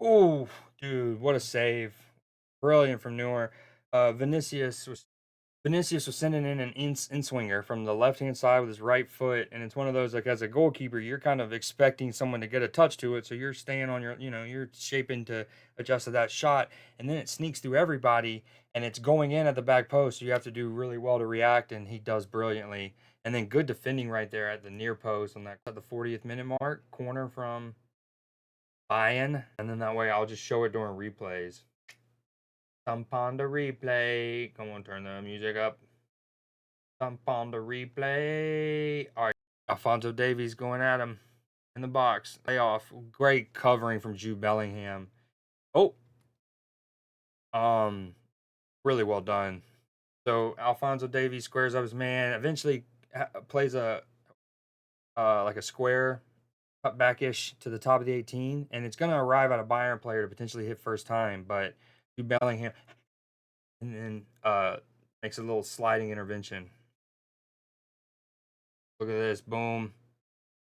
Oh, dude, what a save. Brilliant from Neuer. Vinicius was sending in an in swinger from the left hand side with his right foot, and it's one of those like as a goalkeeper, you're kind of expecting someone to get a touch to it, so you're staying on your, you're shaping to adjust to that shot, and then it sneaks through everybody, and it's going in at the back post, so you have to do really well to react, and he does brilliantly, and then good defending right there at the near post on that at the 40th minute mark, corner from Bayern, and then that way I'll just show it during replays. Jump on the replay. Come on, turn the music up. Jump on the replay. All right, Alphonso Davies going at him in the box. Lay off. Great covering from Jude Bellingham. Oh, um, really well done. So Alphonso Davies squares up his man. Eventually plays a like a square cut back-ish to the top of the 18, and it's going to arrive at a Bayern player to potentially hit first time, but Jude Bellingham and then makes a little sliding intervention. Look at this, boom,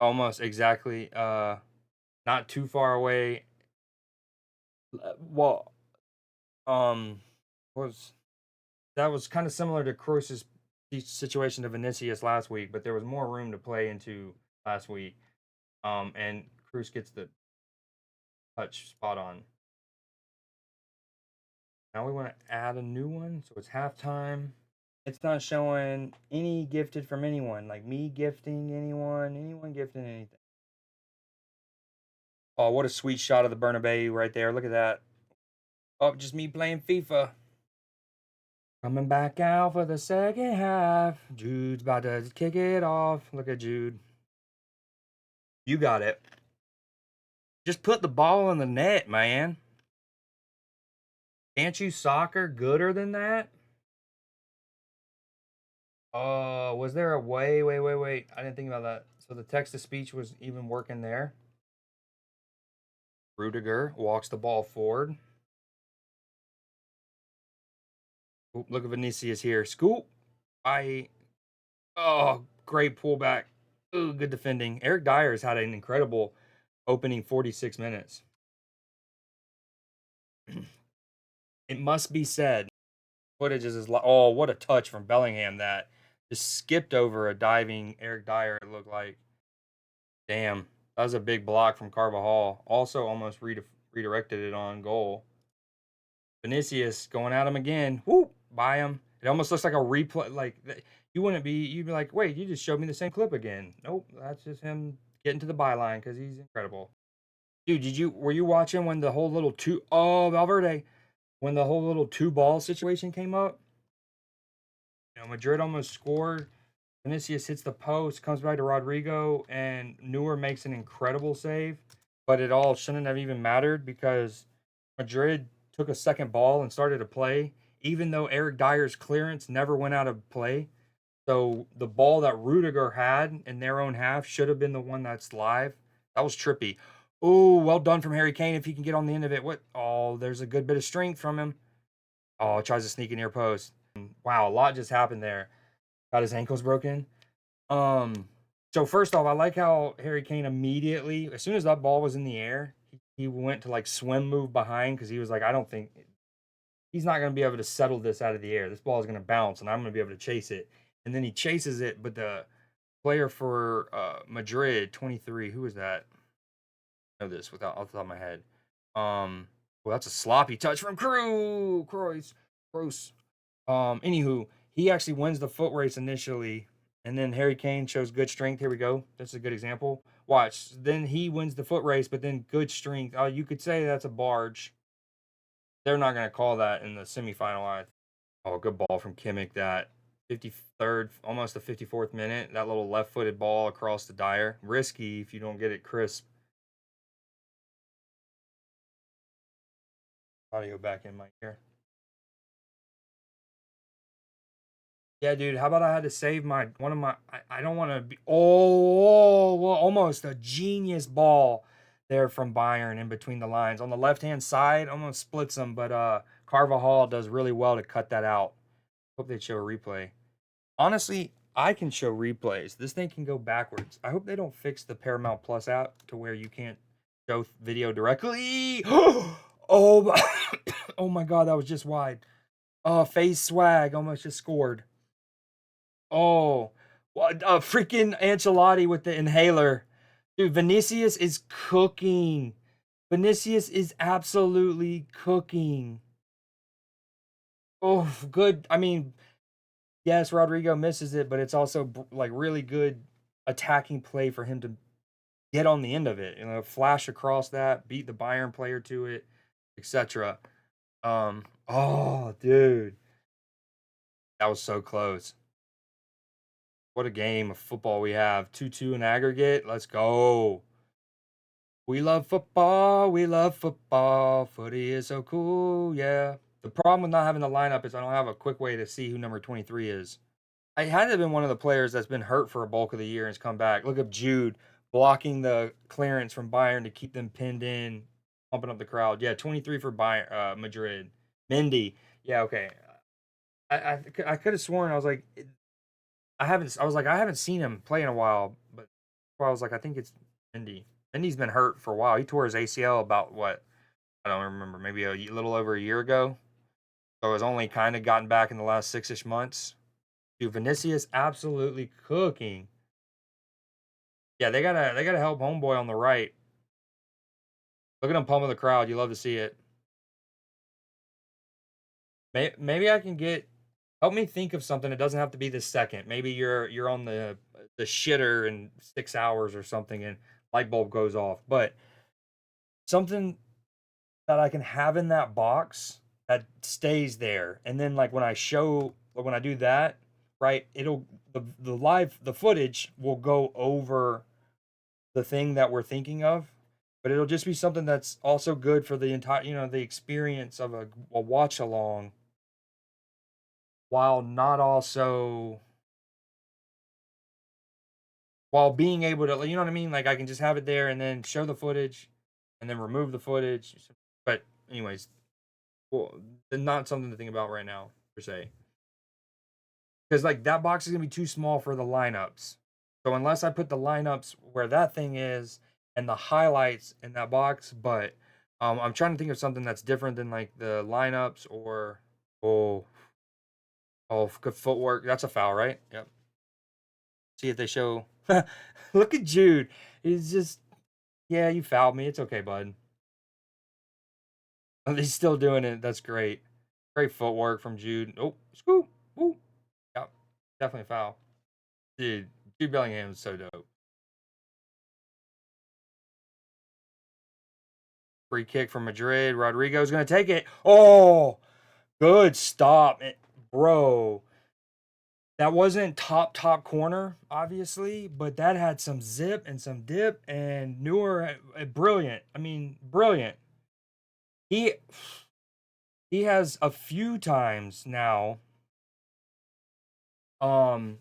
almost exactly, not too far away. Well, um, was that was kind of similar to Kroos's situation to Vinicius last week, but there was more room to play into last week. And Kroos gets the touch spot on. Now we want to add a new one, so it's halftime. It's not showing any gifted from anyone, like me gifting anyone gifting anything. Oh, what a sweet shot of the Bernabeu right there. Look at that. Oh, just me playing FIFA. Coming back out for the second half. Jude's about to kick it off. Look at Jude. You got it. Just put the ball in the net, man. Can't you soccer gooder than that? Was there a wait. I didn't think about that. So the text to speech was even working there. Rudiger walks the ball forward. Oop, look at Vinicius here. Scoop. Great pullback. Ooh, good defending. Eric Dyer's had an incredible opening 46 minutes. It must be said, footage is oh, what a touch from Bellingham that just skipped over a diving Eric Dyer. It looked like, damn, that was a big block from Carvajal. Also, almost redirected it on goal. Vinicius going at him again. Whoop, by him. It almost looks like a replay. Like you'd be like, wait, you just showed me the same clip again. Nope, that's just him getting to the byline because he's incredible. Dude, were you watching when the whole little Valverde, when the whole little two ball situation came up? Madrid almost scored. Vinicius hits the post, comes back to Rodrigo, and Neuer makes an incredible save. But it all shouldn't have even mattered because Madrid took a second ball and started to play, even though Eric Dyer's clearance never went out of play. So the ball that Rudiger had in their own half should have been the one that's live. That was trippy. Oh, well done from Harry Kane if he can get on the end of it. What? Oh, there's a good bit of strength from him. Oh, tries to sneak in near post. Wow, a lot just happened there. Got his ankles broken. Um, so first off, I like how Harry Kane immediately, as soon as that ball was in the air, he went to like swim move behind because he was like, I don't think he's not going to be able to settle this out of the air. This ball is going to bounce, and I'm going to be able to chase it. And then he chases it, but the player for Madrid, 23, who is that? I know this without off the top of my head. Well, that's a sloppy touch from Kroos. Anywho, he actually wins the foot race initially, and then Harry Kane shows good strength. Here we go. That's a good example. Watch. Then he wins the foot race, but then good strength. You could say that's a barge. They're not going to call that in the semifinal. Oh, good ball from Kimmich. That 53rd, almost the 54th minute. That little left-footed ball across the Dyer. Risky if you don't get it crisp. Audio back in my ear. Yeah, dude. How about I had to save one of my? I don't want to be. Oh, well, almost a genius ball there from Bayern in between the lines on the left hand side. Almost splits them, but Carvajal does really well to cut that out. Hope they show a replay. Honestly, I can show replays. This thing can go backwards. I hope they don't fix the Paramount Plus app to where you can't show video directly. Oh my, oh my god, that was just wide. Oh, face swag almost just scored. Oh, what freaking Ancelotti with the inhaler. Dude, Vinicius is cooking. Vinicius is absolutely cooking. Oh, good. I mean, yes, Rodrigo misses it, but it's also like really good attacking play for him to get on the end of it. You know, flash across that, beat the Bayern player to it, etc. Oh, dude, that was so close. What a game of football we have. 2-2 in aggregate. Let's go. We love football. We love football. Footy is so cool. Yeah. The problem with not having the lineup is I don't have a quick way to see who number 23 is. I had to have been one of the players that's been hurt for a bulk of the year and has come back. Look at Jude blocking the clearance from Bayern to keep them pinned in, pumping up the crowd. Yeah, 23 for Bayern, Madrid. Mendy. Yeah, okay. I could have sworn I was like I haven't seen him play in a while, but I was like I think it's Mendy. Mendy's been hurt for a while. He tore his ACL about what I don't remember, maybe a little over a year ago. So it's only kind of gotten back in the last 6-ish months. Dude, Vinicius absolutely cooking. Yeah, they gotta help homeboy on the right. Look at him pumping the crowd. You love to see it. Maybe I can get help me think of something. It doesn't have to be the second. Maybe you're on the shitter in 6 hours or something, and light bulb goes off. But something that I can have in that box that stays there, and then like when I do that, right? It'll the footage will go over the thing that we're thinking of, but it'll just be something that's also good for the entire, the experience of a watch along, while not also while being able to, you know what I mean? Like I can just have it there and then show the footage, and then remove the footage. But anyways, well, not something to think about right now per se, because like that box is gonna be too small for the lineups. So unless I put the lineups where that thing is and the highlights in that box, but I'm trying to think of something that's different than like the lineups or oh good footwork. That's a foul, right? Yep. See if they show. Look at Jude. He's just yeah. You fouled me. It's okay, bud. He's still doing it. That's great. Great footwork from Jude. Oh, scoop. Ooh. Yep. Definitely a foul. Dude, Jude Bellingham is so dope. Free kick from Madrid. Rodrigo's going to take it. Oh, good stop. Bro, that wasn't top corner, obviously, but that had some zip and some dip, and Neuer, brilliant. I mean, brilliant. He he has a few times now um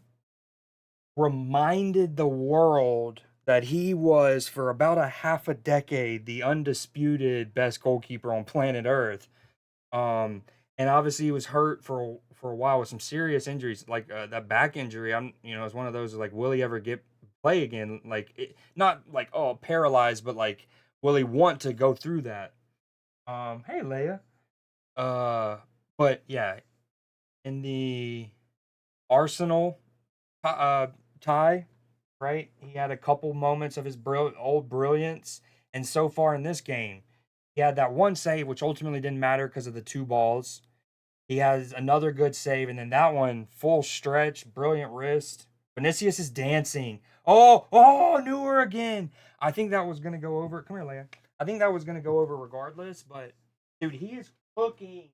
reminded the world that he was for about a half a decade the undisputed best goalkeeper on planet Earth. Um, and obviously he was hurt for a while with some serious injuries, like that back injury. It's one of those like, will he ever get play again? Like, not like paralyzed, but like, will he want to go through that? Hey Leia. Uh, but yeah, in the Arsenal uh tie, right? He had a couple moments of his old brilliance, and so far in this game, he had that one save which ultimately didn't matter because of the two balls. He has another good save, and then that one full stretch, brilliant wrist. Vinicius is dancing. Oh, Neuer again. I think that was gonna go over. Come here, Leia. I think that was gonna go over regardless, but dude, he is cooking.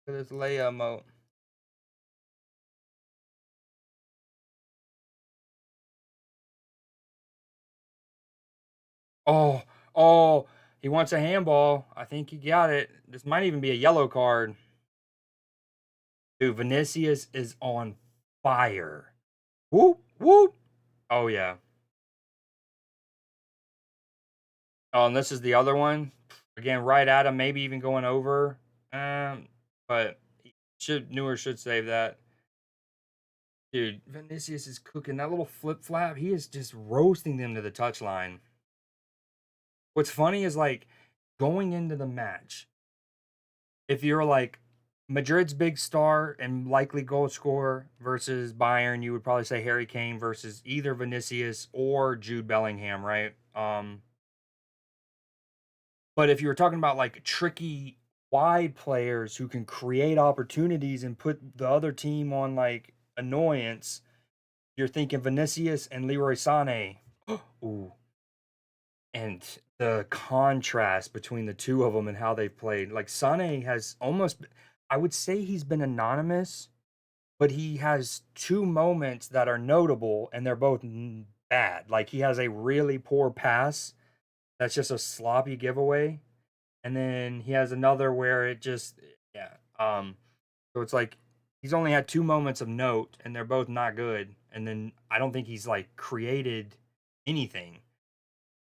Look at this Leia emote. Oh, oh, he wants a handball. I think he got it. This might even be a yellow card. Dude, Vinicius is on fire. Whoop, whoop. Oh, yeah. Oh, and this is the other one. Again, right at him, maybe even going over. But Neuer should save that. Dude, Vinicius is cooking that little flip flap. He is just roasting them to the touchline. What's funny is like going into the match, if you're like Madrid's big star and likely goal scorer versus Bayern, you would probably say Harry Kane versus either Vinicius or Jude Bellingham, right? But if you were talking about like tricky wide players who can create opportunities and put the other team on like annoyance, you're thinking Vinicius and Leroy Sané. Ooh, and the contrast between the two of them and how they've played. Like Sané has almost, I would say he's been anonymous, but he has two moments that are notable, and they're both bad. Like he has a really poor pass that's just a sloppy giveaway, and then he has another where it just, yeah. So it's like he's only had two moments of note, and they're both not good. And then I don't think he's like created anything.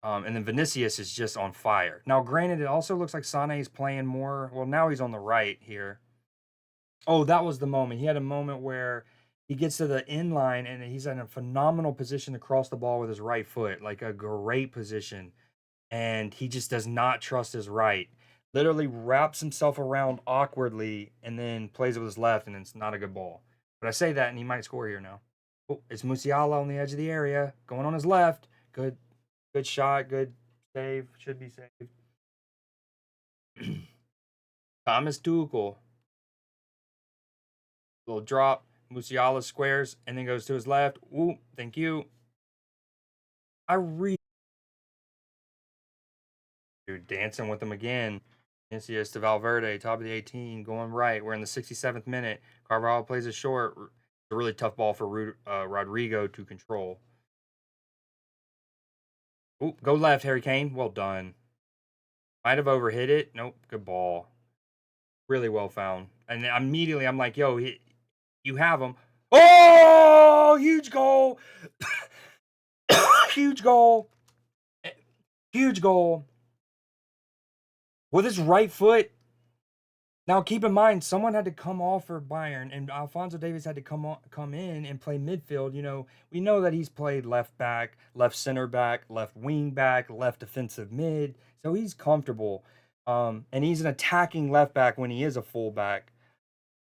And then Vinicius is just on fire. Now, granted, it also looks like Sane is playing more. Well, now he's on the right here. Oh, that was the moment. He had a moment where he gets to the end line and he's in a phenomenal position to cross the ball with his right foot, like a great position. And he just does not trust his right. Literally wraps himself around awkwardly and then plays it with his left, and it's not a good ball. But I say that, and he might score here now. Oh, it's Musiala on the edge of the area, going on his left. Good shot, good save. Should be saved. Thomas Tuchel, little drop. Musiala squares and then goes to his left. Ooh, thank you. I really, dude, dancing with him again. Vinicius to Valverde, top of the 18, going right. We're in the 67th minute. Carvalho plays it short. It's a really tough ball for Rodrigo to control. Ooh, go left, Harry Kane. Well done. Might have overhit it. Nope, good ball. Really well found. And immediately I'm like, yo, you have him. Oh, huge goal. Huge goal. Huge goal. With his right foot. Now, keep in mind, someone had to come off for Bayern, and Alphonso Davies had to come in and play midfield. You know, we know that he's played left back, left center back, left wing back, left defensive mid, so he's comfortable. And he's an attacking left back when he is a fullback.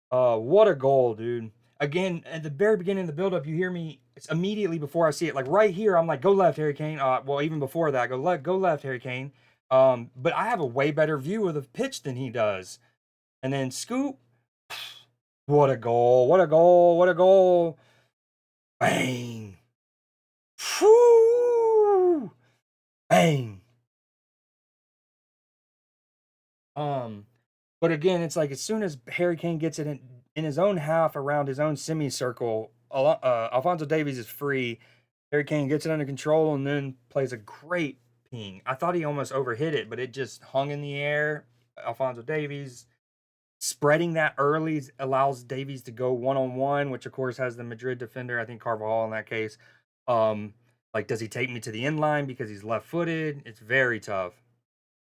What a goal, dude! Again, at the very beginning of the build-up, you hear me. It's immediately before I see it, like right here. I'm like, "Go left, Harry Kane." Well, even before that, go left, Harry Kane. But I have a way better view of the pitch than he does. And then scoop. What a goal. What a goal. What a goal. Bang. Whoo. Bang. Um, but again, it's like as soon as Harry Kane gets it in his own half around his own semicircle, Alphonso Davies is free. Harry Kane gets it under control and then plays a great ping. I thought he almost overhit it, but it just hung in the air. Alphonso Davies spreading that early allows Davies to go one on one, which of course has the Madrid defender. I think Carvajal in that case. Um, like, does he take me to the end line because he's left footed? It's very tough.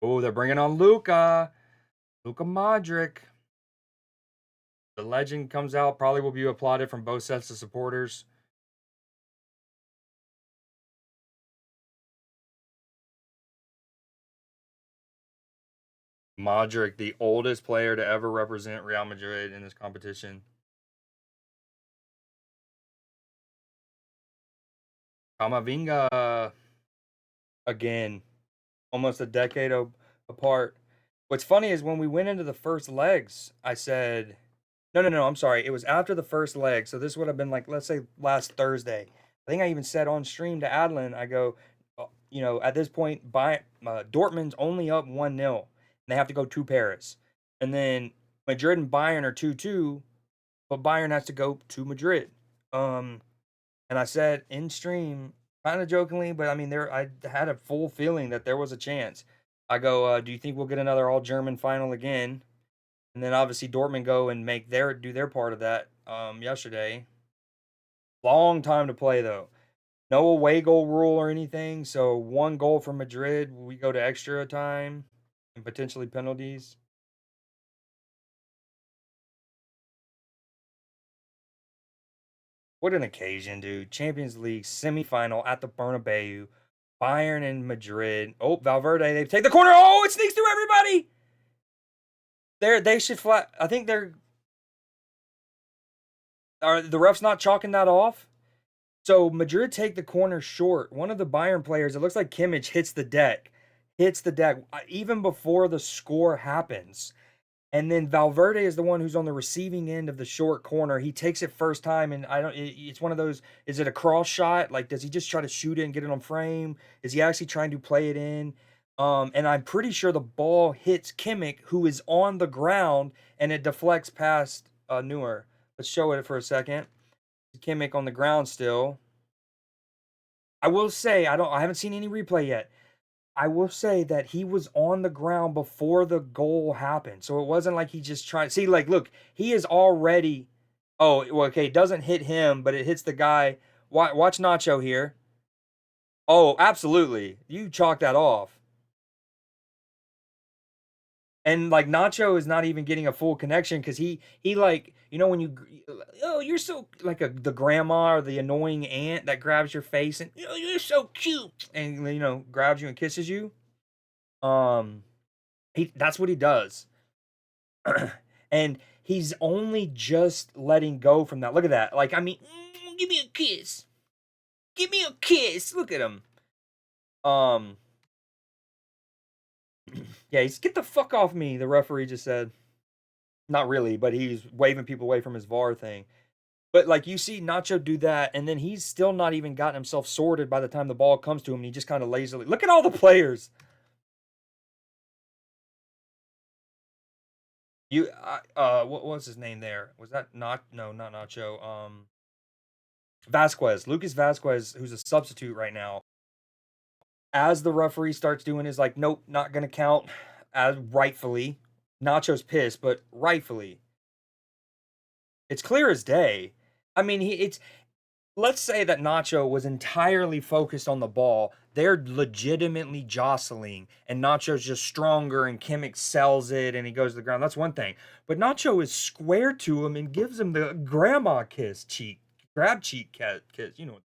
Oh, they're bringing on Luka Modric. The legend comes out. Probably will be applauded from both sets of supporters. Modric, the oldest player to ever represent Real Madrid in this competition. Camavinga, again, almost a decade apart. What's funny is when we went into the first legs, I said, no, I'm sorry. It was after the first leg. So this would have been like, let's say last Thursday. I think I even said on stream to Adlin, I go, you know, at this point, Dortmund's only up 1-0. And they have to go to Paris. And then Madrid and Bayern are 2-2, but Bayern has to go to Madrid. And I said in stream, kind of jokingly, but I mean, I had a full feeling that there was a chance. I go, do you think we'll get another all German final again? And then obviously Dortmund go and do their part of that yesterday. Long time to play though. No away goal rule or anything. So one goal from Madrid, we go to extra time and potentially penalties. What an occasion, dude. Champions League semifinal at the Bernabeu. Bayern and Madrid. Oh, Valverde, they take the corner. Oh, it sneaks through everybody. They should flat. I think they're are the refs not chalking that off? So Madrid take the corner short. One of the Bayern players, it looks like Kimmich hits the deck. Hits the deck even before the score happens. And then Valverde is the one who's on the receiving end of the short corner. He takes it first time, and I don't. It's one of those. Is it a cross shot? Like, does he just try to shoot it and get it on frame? Is he actually trying to play it in? And I'm pretty sure the ball hits Kimmich, who is on the ground, and it deflects past Neuer. Let's show it for a second. Kimmich on the ground still. I will say I haven't seen any replay yet. I will say that he was on the ground before the goal happened. So it wasn't like he just tried. See, like, look, he is already. Oh, well, okay, it doesn't hit him, but it hits the guy. Watch Nacho here. Oh, absolutely. You chalk that off. And like Nacho is not even getting a full connection because he like when you you're so like the grandma or the annoying aunt that grabs your face and you're so cute and grabs you and kisses you. Um, that's what he does. And he's only just letting go from that. Look at that. Like, I mean, give me a kiss. Give me a kiss. Look at him. Yeah, he's get the fuck off me, the referee just said. Not really, but he's waving people away from his VAR thing. But like you see Nacho do that, and then he's still not even gotten himself sorted by the time the ball comes to him, and he just kind of lazily look at all the players. What was his name there? Was that not Nacho? Vasquez, Lucas Vasquez, who's a substitute right now. As the referee starts doing his like, nope, not gonna count, as rightfully. Nacho's pissed, but rightfully, it's clear as day. I mean, it's let's say that Nacho was entirely focused on the ball. They're legitimately jostling, and Nacho's just stronger, and Kimmich sells it, and he goes to the ground. That's one thing. But Nacho is square to him and gives him the grandma kiss, cheek, grab cheek kiss. You know.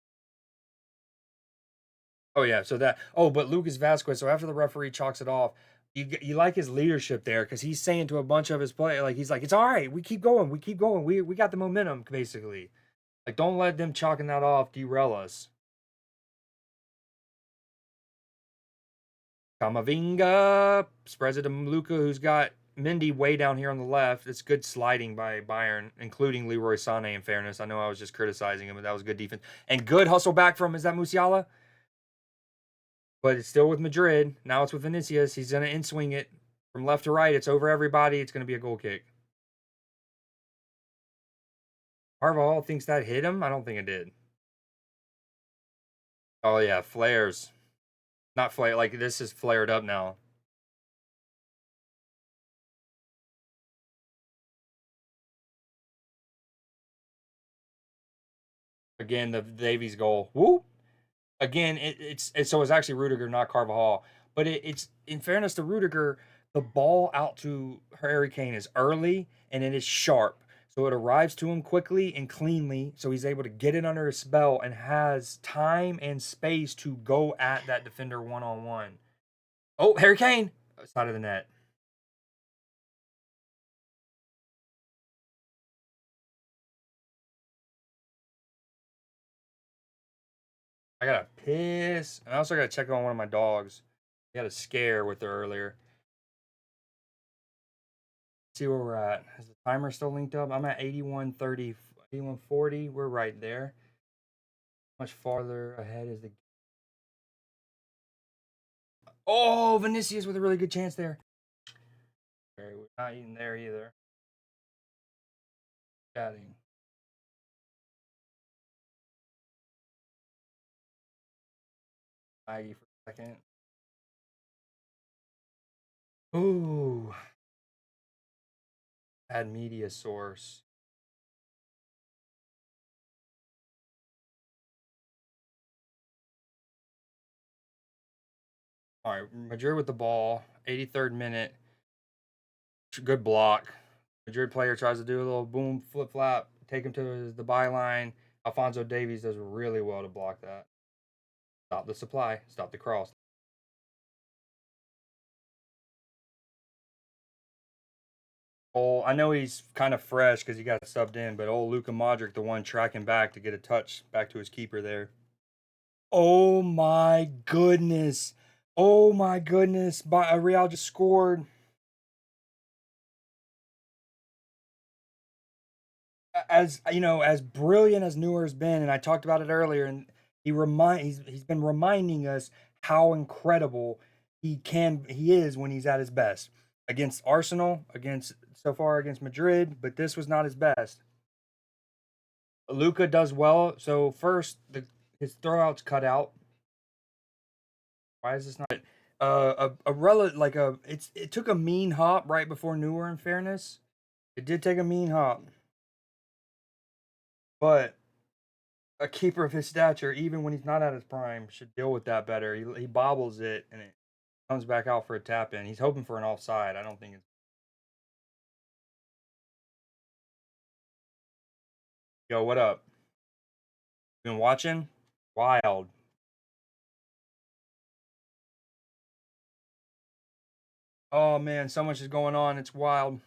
Oh yeah, so that. Oh, but Lucas Vasquez. So after the referee chalks it off, you like his leadership there because he's saying to a bunch of his players, like he's like, it's all right, we keep going, we keep going, we got the momentum basically. Like, don't let them chalking that off derail us. Kamavinga spreads it to Luka, who's got Mendy way down here on the left. It's good sliding by Bayern, including Leroy Sané, in fairness. I know I was just criticizing him, but that was good defense. And good hustle back from, is that Musiala? But it's still with Madrid. Now it's with Vinicius. He's going to in-swing it from left to right. It's over everybody. It's going to be a goal kick. Carvajal thinks that hit him. I don't think it did. Oh, yeah. Flares. Not flare. Like, this is flared up now. Again, the Davies goal. Woo! Again, so it's actually Rudiger, not Carvajal. But it's in fairness to Rudiger, the ball out to Harry Kane is early and it is sharp. So it arrives to him quickly and cleanly, so he's able to get it under his belt and has time and space to go at that defender one on one. Oh, Harry Kane, side of the net. I gotta piss. And I also gotta check on one of my dogs. He had a scare with her earlier. See where we're at. Is the timer still linked up? I'm at 81:30, 81:40. We're right there. Much farther ahead is the. Oh, Vinicius with a really good chance there. Okay, we're not even there either. Chatting. Maggie for a second. Ooh. Add media source. All right, Madrid with the ball. 83rd minute. Good block. Madrid player tries to do a little boom flip flap, take him to the byline. Alfonso Davies does really well to block that. Stop the supply. Stop the cross. Oh, I know he's kind of fresh because he got subbed in, but old Luka Modric, the one tracking back to get a touch back to his keeper there. Oh my goodness. Oh my goodness. Real just scored. As you know, as brilliant as Neuer's been, and I talked about it earlier, and he's been reminding us how incredible he is when he's at his best. Against Arsenal, against so far against Madrid, but this was not his best. Luca does well. So first, his throwouts cut out. Why is this not it took a mean hop right before Neuer? In fairness, it did take a mean hop, but a keeper of his stature, even when he's not at his prime, should deal with that better. He bobbles it and it comes back out for a tap in. He's hoping for an offside. I don't think it's. Yo, what up? Been watching? Wild. Oh man, so much is going on. It's wild.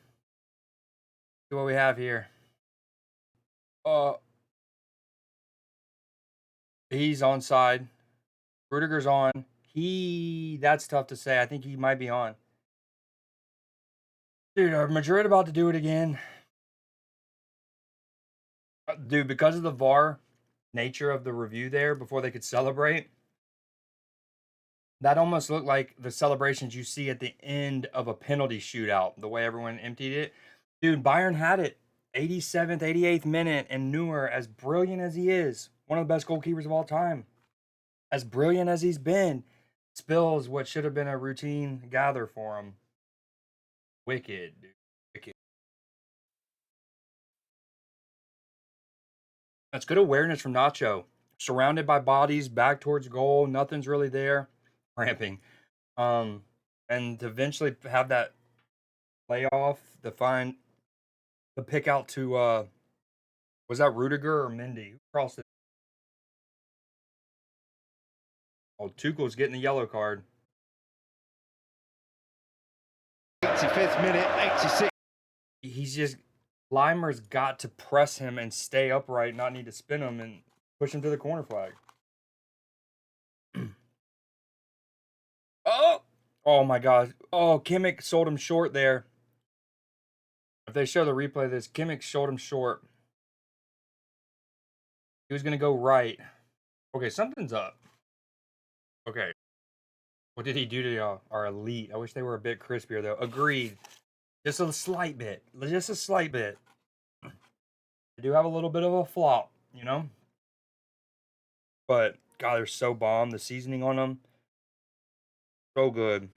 See what we have here. Uh, he's on side. Rudiger's on. That's tough to say. I think he might be on. Dude, are Madrid about to do it again? Dude, because of the VAR nature of the review there before they could celebrate, that almost looked like the celebrations you see at the end of a penalty shootout, the way everyone emptied it. Dude, Bayern had it 87th, 88th minute, and Neuer, as brilliant as he is, one of the best goalkeepers of all time, as brilliant as he's been, spills what should have been a routine gather for him. Wicked, dude. Wicked. That's good awareness from Nacho. Surrounded by bodies, back towards goal, nothing's really there. Cramping. Um, and to eventually have that playoff, to find the pick out to was that Rudiger or Mendy? Who crossed it? Oh, Tuchel's getting the yellow card. 85th minute, 86. He's just Limer's got to press him and stay upright, not need to spin him and push him to the corner flag. Oh, oh my God! Oh, Kimmich sold him short there. If they show the replay of this, Kimmich sold him short. He was gonna go right. Okay, something's up. Okay, what did he do to our elite? I wish they were a bit crispier though. Agreed. Just a slight bit. Just a slight bit. They do have a little bit of a flop, you know? But God, they're so bomb. The seasoning on them, so good.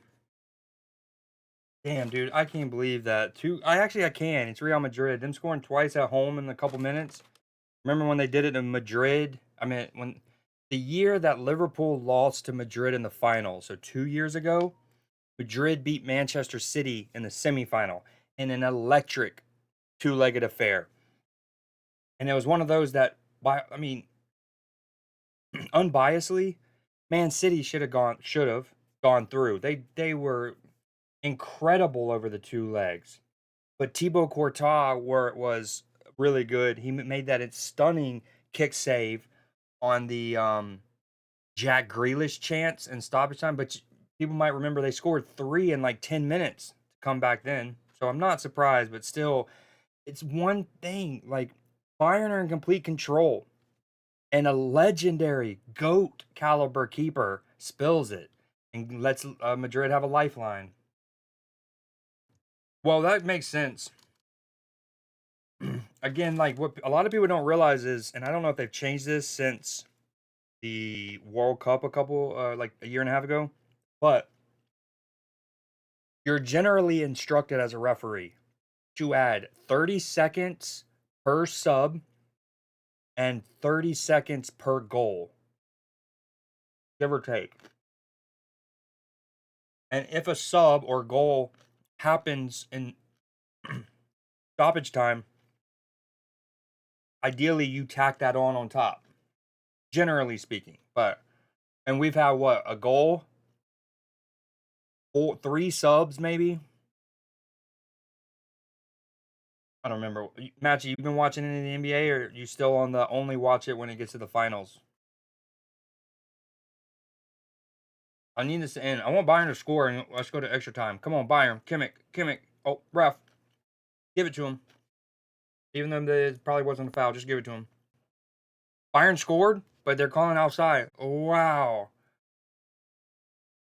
Damn, dude, I can't believe that. I can. It's Real Madrid. Them scoring twice at home in a couple minutes. Remember when they did it in Madrid? I mean, when the year that Liverpool lost to Madrid in the final, so 2 years ago, Madrid beat Manchester City in the semifinal in an electric two-legged affair. And it was one of those that, unbiasedly, Man City should have gone through. They were incredible over the two legs, but Thibaut Courtois was really good. He made that stunning kick save on the Jack Grealish chance and stoppage time. But people might remember they scored 3 in like 10 minutes to come back then. So I'm not surprised, but still, it's one thing. Like Bayern are in complete control, and a legendary GOAT caliber keeper spills it and lets Madrid have a lifeline. Well, that makes sense. Again, like what a lot of people don't realize is, and I don't know if they've changed this since the World Cup like a year and a half ago, but you're generally instructed as a referee to add 30 seconds per sub and 30 seconds per goal, give or take. And if a sub or goal happens in stoppage time, ideally you tack that on top, generally speaking. And we've had what, a goal, 3 subs maybe. I don't remember. Matchy, you been watching any of the NBA, or you still on the only watch it when it gets to the finals? I need this to end. I want Bayern to score, and let's go to extra time. Come on, Bayern. Kimmich. Oh, ref. Give it to him. Even though it probably wasn't a foul, just give it to him. Bayern scored, but they're calling outside. Oh, wow.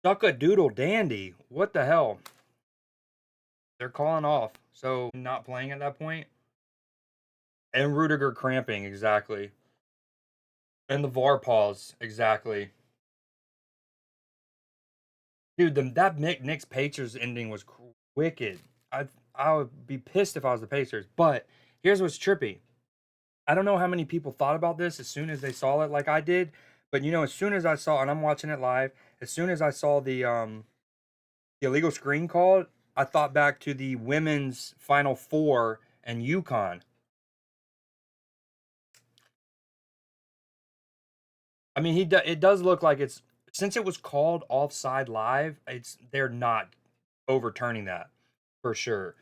Suck a doodle dandy. What the hell? They're calling off. So, not playing at that point. And Rudiger cramping, exactly. And the VAR pause, exactly. Dude, that Knicks Pacers ending was wicked. I would be pissed if I was the Pacers. But here's what's trippy. I don't know how many people thought about this as soon as they saw it, like I did. But as soon as I saw, and I'm watching it live, as soon as I saw the illegal screen called, I thought back to the women's Final Four and UConn. I mean, it does look like it's, since it was called offside live, they're not overturning that for sure.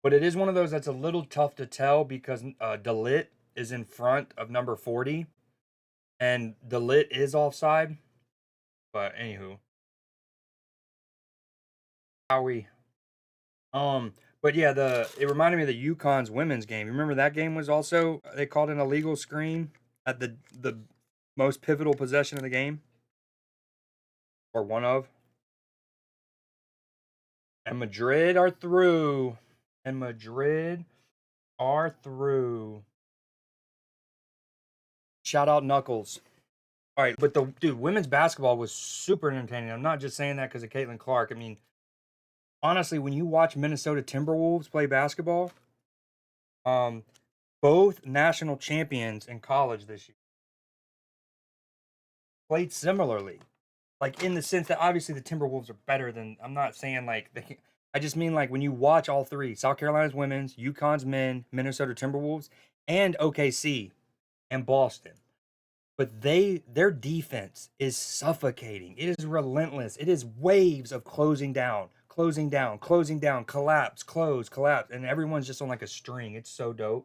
But it is one of those that's a little tough to tell because Delit is in front of number 40, and Delit is offside. But anywho, but yeah, it reminded me of the UConn's women's game. Remember that game was also, they called an illegal screen at the most pivotal possession of the game, or one of. And Madrid are through. Shout out Knuckles. All right, but dude, women's basketball was super entertaining. I'm not just saying that because of Caitlin Clark. I mean, honestly, when you watch Minnesota Timberwolves play basketball, both national champions in college this year played similarly. Like, in the sense that obviously the Timberwolves are better than, I'm not saying like I just mean like when you watch all three, South Carolina's women's, UConn's men, Minnesota Timberwolves, and OKC and Boston. But their defense is suffocating. It is relentless. It is waves of closing down, collapse, close, collapse, and everyone's just on like a string. It's so dope.